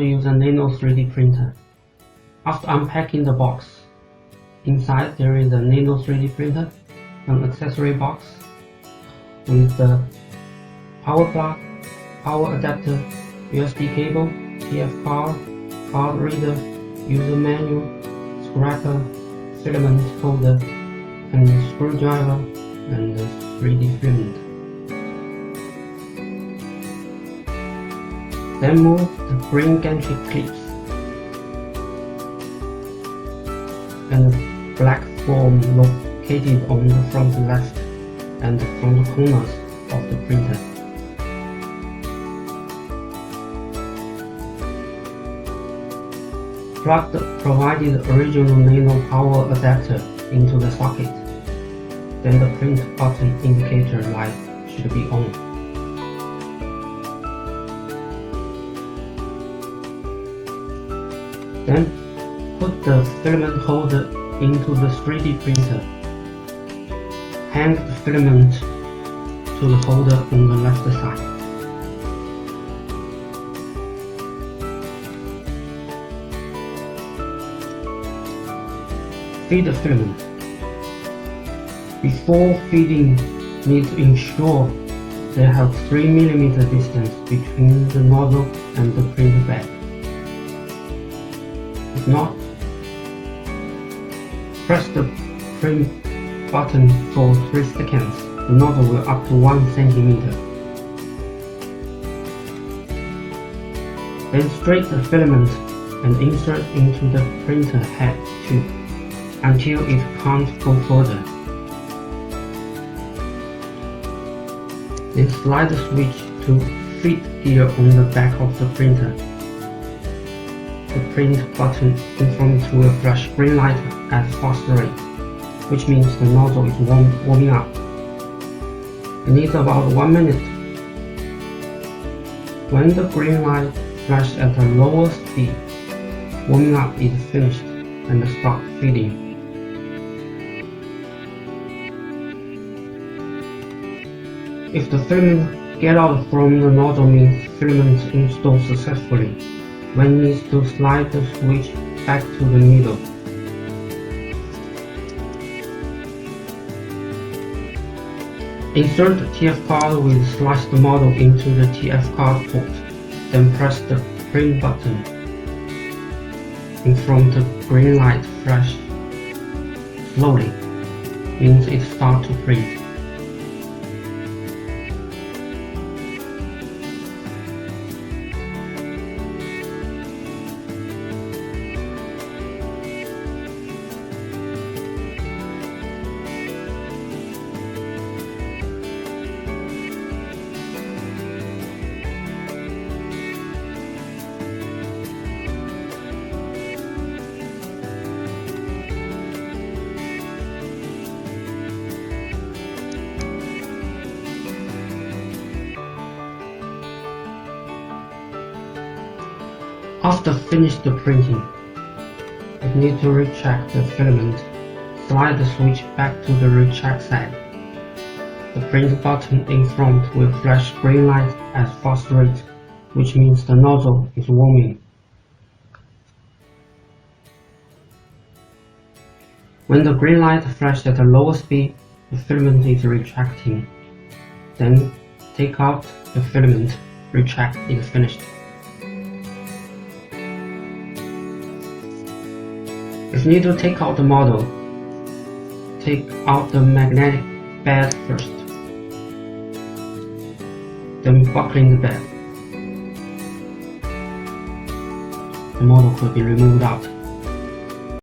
Use a Nano 3D printer. After unpacking the box, inside there is a Nano 3D printer, an accessory box with the power plug, power adapter, USB cable, TF card, card reader, user manual, scraper, filament holder, and screwdriver, and the 3D filament. Then move the green gantry clips and the black foam located on the front left and front corners of the printer. Plug the provided original Nano power adapter into the socket. Then the print button indicator light should be on. Then put the filament holder into the 3D printer. Hang the filament to the holder on the left side. Feed the filament. Before feeding, need to ensure they have 3 mm distance between the nozzle and the printer bed. If not, press the print button for 3 seconds. The nozzle will up to 1 cm. Then straight the filament and insert into the printer head tube until it can't go further. Then slide the switch to feed gear on the back of the printer. The print button in front will flash green light at fast rate, which means the nozzle is warming up. It needs about 1 minute. When the green light flashes at a lower speed, warming up is finished and stop feeding. If the filament get out from the nozzle means filament installed successfully. When needs to slide the switch back to the middle. Insert the TF card with sliced model into the TF card port. Then press the print button. In front the green light flash slowly, means it starts to print. After finished the printing, you need to recheck the filament. Slide the switch back to the recheck side. The print button in front will flash green light at fast rate, which means the nozzle is warming. When the green light flashes at a lower speed, the filament is retracting. Then take out the filament. Recheck is finished. If you need to take out the model, take out the magnetic bed first, then buckling the bed. The model could be removed out.